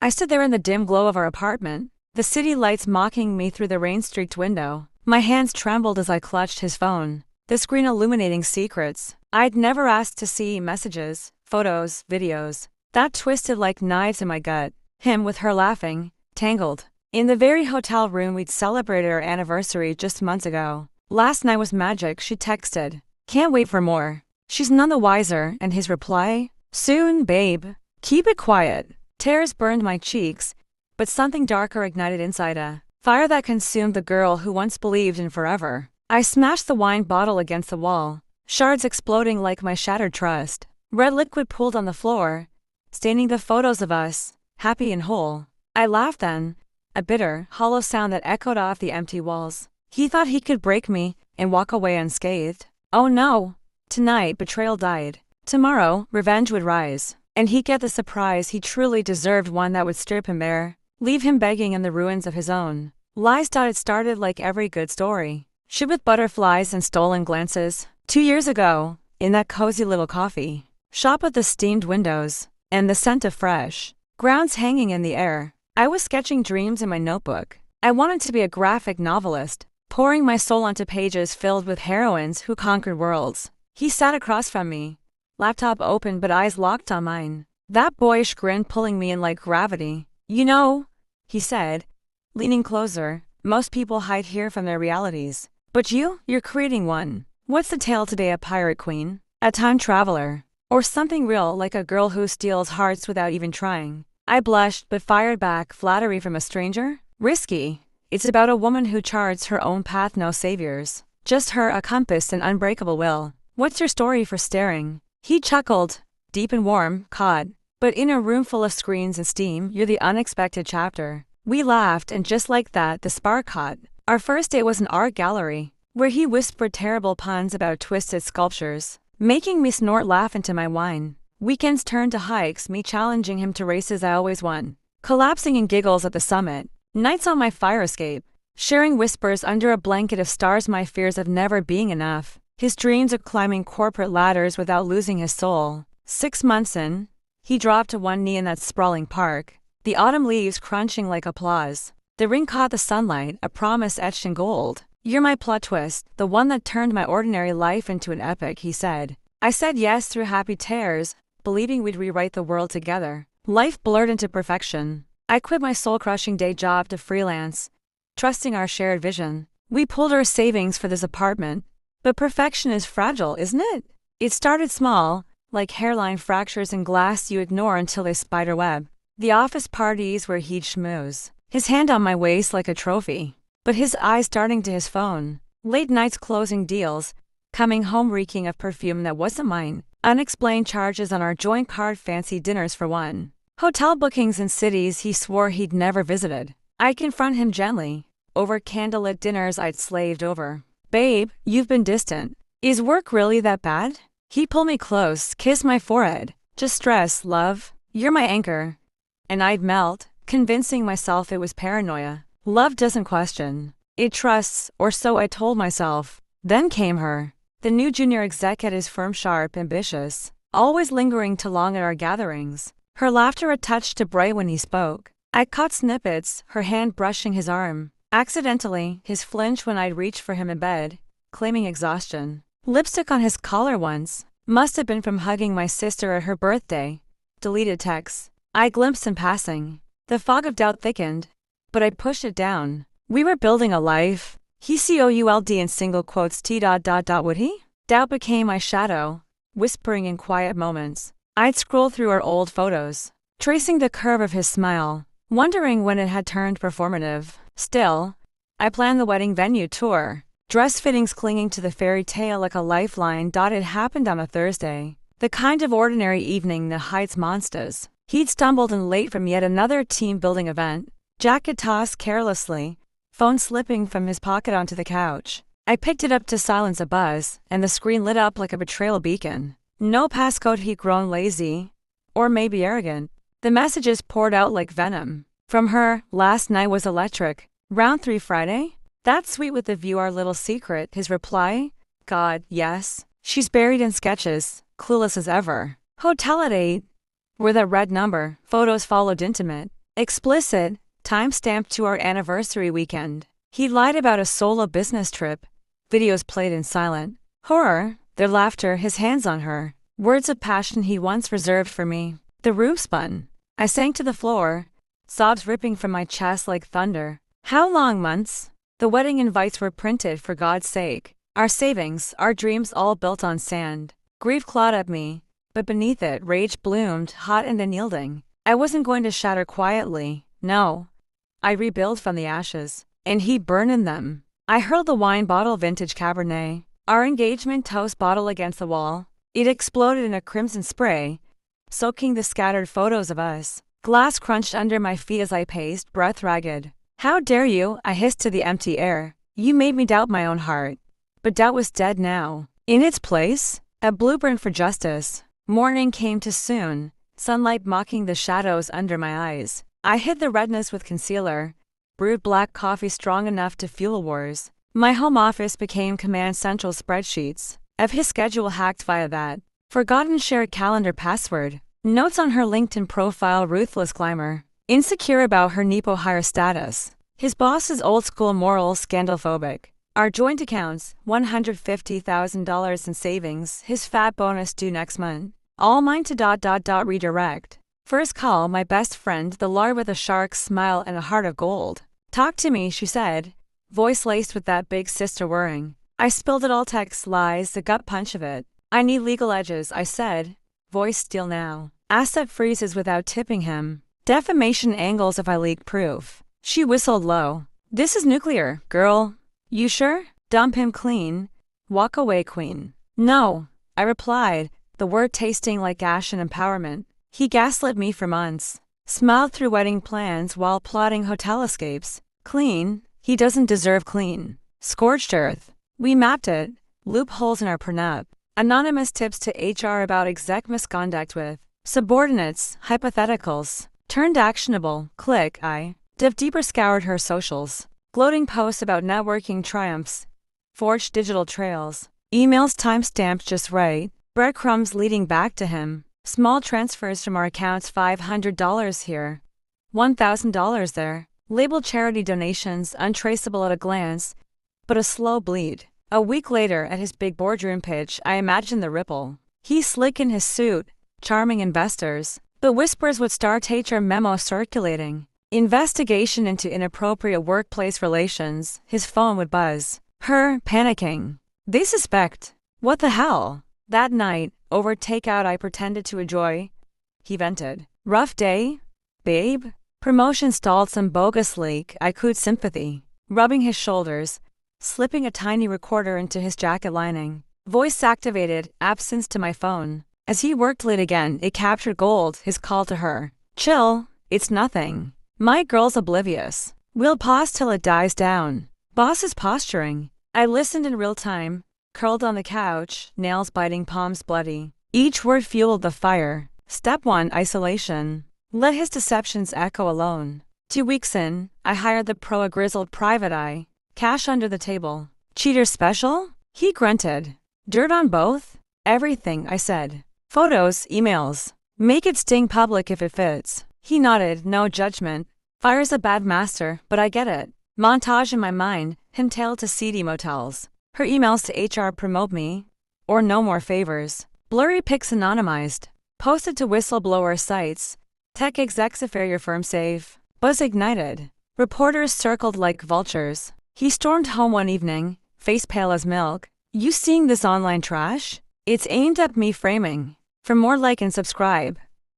I stood there in the dim glow of our apartment, the city lights mocking me through the rain-streaked window. My hands trembled as I clutched his phone, the screen illuminating secrets I'd never asked to see: messages, photos, videos that twisted like knives in my gut. Him with her laughing, tangled, in the very hotel room we'd celebrated our anniversary just months ago. Last night was magic, she texted. Can't wait for more. She's none the wiser, and his reply? Soon, babe. Keep it quiet. Tears burned my cheeks, but something darker ignited inside, a fire that consumed the girl who once believed in forever. I smashed the wine bottle against the wall, shards exploding like my shattered trust. Red liquid pooled on the floor, staining the photos of us, happy and whole. I laughed then, a bitter, hollow sound that echoed off the empty walls. He thought he could break me and walk away unscathed. Oh no! Tonight, betrayal died. Tomorrow, revenge would rise. And he'd get the surprise he truly deserved, one that would strip him bare, leave him begging in the ruins of his own lies. It started like every good story, shipped with butterflies and stolen glances. 2 years ago, in that cozy little coffee shop with the steamed windows and the scent of fresh grounds hanging in the air, I was sketching dreams in my notebook. I wanted to be a graphic novelist, pouring my soul onto pages filled with heroines who conquered worlds. He sat across from me, laptop open but eyes locked on mine, that boyish grin pulling me in like gravity. You know, he said, leaning closer, most people hide here from their realities. But you're creating one. What's the tale today? A pirate queen? A time traveler? Or something real, like a girl who steals hearts without even trying? I blushed but fired back. Flattery from a stranger? Risky. It's about a woman who charts her own path, no saviors. Just her, a compass and unbreakable will. What's your story for staring? He chuckled, deep and warm, caught. But in a room full of screens and steam, you're the unexpected chapter. We laughed, and just like that, the spark caught. Our first date was an art gallery, where he whispered terrible puns about twisted sculptures, making me snort laugh into my wine. Weekends turned to hikes, me challenging him to races I always won, collapsing in giggles at the summit. Nights on my fire escape, sharing whispers under a blanket of stars, my fears of never being enough. His dreams of climbing corporate ladders without losing his soul. 6 months in, he dropped to one knee in that sprawling park, the autumn leaves crunching like applause. The ring caught the sunlight, a promise etched in gold. You're my plot twist, the one that turned my ordinary life into an epic, he said. I said yes through happy tears, believing we'd rewrite the world together. Life blurred into perfection. I quit my soul-crushing day job to freelance, trusting our shared vision. We pulled our savings for this apartment. But perfection is fragile, isn't it? It started small, like hairline fractures in glass you ignore until they spiderweb. The office parties where he'd schmooze, his hand on my waist like a trophy, but his eyes darting to his phone. Late nights closing deals, coming home reeking of perfume that wasn't mine. Unexplained charges on our joint card, fancy dinners for one. Hotel bookings in cities he swore he'd never visited. I'd confront him gently, over candlelit dinners I'd slaved over. Babe, you've been distant. Is work really that bad? He pulled me close, kissed my forehead. Just stress, love. You're my anchor. And I'd melt, convincing myself it was paranoia. Love doesn't question. It trusts, or so I told myself. Then came her. The new junior exec at his firm, sharp, ambitious, always lingering too long at our gatherings. Her laughter a touch too bright when he spoke. I caught snippets, her hand brushing his arm. Accidentally, his flinch when I'd reach for him in bed, claiming exhaustion. Lipstick on his collar once. Must have been from hugging my sister at her birthday. Deleted texts I glimpsed in passing. The fog of doubt thickened, but I pushed it down. We were building a life. He could in single quotes t. Would he? Doubt became my shadow, whispering in quiet moments. I'd scroll through our old photos, tracing the curve of his smile, wondering when it had turned performative. Still, I planned the wedding venue tour, dress fittings clinging to the fairy tale like a lifeline. It happened on a Thursday, the kind of ordinary evening that hides monsters. He'd stumbled in late from yet another team-building event, jacket tossed carelessly, phone slipping from his pocket onto the couch. I picked it up to silence a buzz, and the screen lit up like a betrayal beacon. No passcode. He'd grown lazy, or maybe arrogant. The messages poured out like venom. From her, last night was electric. Round 3 Friday? That's sweet with the view, our little secret. His reply? God, yes. She's buried in sketches, clueless as ever. Hotel at 8. Where that red number, photos followed intimate. Explicit, timestamped to our anniversary weekend. He lied about a solo business trip. Videos played in silent horror, their laughter, his hands on her. Words of passion he once reserved for me. The room spun. I sank to the floor, sobs ripping from my chest like thunder. How long months? The wedding invites were printed for God's sake. Our savings, our dreams all built on sand. Grief clawed at me, but beneath it rage bloomed, hot and unyielding. I wasn't going to shatter quietly, no. I rebuild from the ashes, and he burned in them. I hurled the wine bottle, vintage Cabernet, our engagement toast bottle, against the wall. It exploded in a crimson spray, soaking the scattered photos of us. Glass crunched under my feet as I paced, breath ragged. How dare you, I hissed to the empty air. You made me doubt my own heart. But doubt was dead now. In its place, a blueprint for justice. Morning came too soon, sunlight mocking the shadows under my eyes. I hid the redness with concealer, brewed black coffee strong enough to fuel wars. My home office became Command Central spreadsheets of his schedule hacked via that forgotten shared calendar password. Notes on her LinkedIn profile, ruthless climber. Insecure about her Nepo hire status. His boss's old-school morals, scandalphobic. Our joint accounts, $150,000 in savings, his fat bonus due next month. All mine to ... redirect. First call, my best friend, the lard with a shark's smile and a heart of gold. Talk to me, she said, voice laced with that big sister whirring. I spilled it all, text, lies, the gut punch of it. I need legal edges, I said, voice still now. Asset freezes without tipping him. Defamation angles if I leak proof. She whistled low. This is nuclear, girl. You sure? Dump him clean. Walk away, queen. No, I replied, the word tasting like ash and empowerment. He gaslit me for months. Smiled through wedding plans while plotting hotel escapes. Clean? He doesn't deserve clean. Scorched earth. We mapped it. Loopholes in our prenup. Anonymous tips to HR about exec misconduct with subordinates, hypotheticals. Turned actionable, click, I. Div deeper scoured her socials. Gloating posts about networking triumphs. Forged digital trails. Emails timestamped just right. Breadcrumbs leading back to him. Small transfers from our accounts, $500 here. $1,000 there. Labeled charity donations, untraceable at a glance, but a slow bleed. A week later, at his big boardroom pitch, I imagined the ripple. He slick in his suit, charming investors. But whispers would start, HR memo circulating. Investigation into inappropriate workplace relations. His phone would buzz. Her, panicking. They suspect. What the hell? That night, over takeout I pretended to enjoy. He vented. Rough day? Babe? Promotion stalled, some bogus leak. I cooed sympathy. Rubbing his shoulders, slipping a tiny recorder into his jacket lining. Voice activated, absence to my phone. As he worked late again, it captured gold, his call to her. Chill, it's nothing. My girl's oblivious. We'll pause till it dies down. Boss is posturing. I listened in real time, curled on the couch, nails biting, palms bloody. Each word fueled the fire. Step 1, isolation. Let his deceptions echo alone. 2 weeks in, I hired the pro, a grizzled private eye. Cash under the table. Cheater special? He grunted. Dirt on both? Everything, I said. Photos, emails. Make it sting public if it fits. He nodded, no judgment. Fire's a bad master, but I get it. Montage in my mind, him tailed to seedy motels. Her emails to HR promote me. Or no more favors. Blurry pics anonymized. Posted to whistleblower sites. Tech execs affair, your firm safe. Buzz ignited. Reporters circled like vultures. He stormed home one evening, face pale as milk. You seeing this online trash? It's aimed at me, framing. For more, like and subscribe.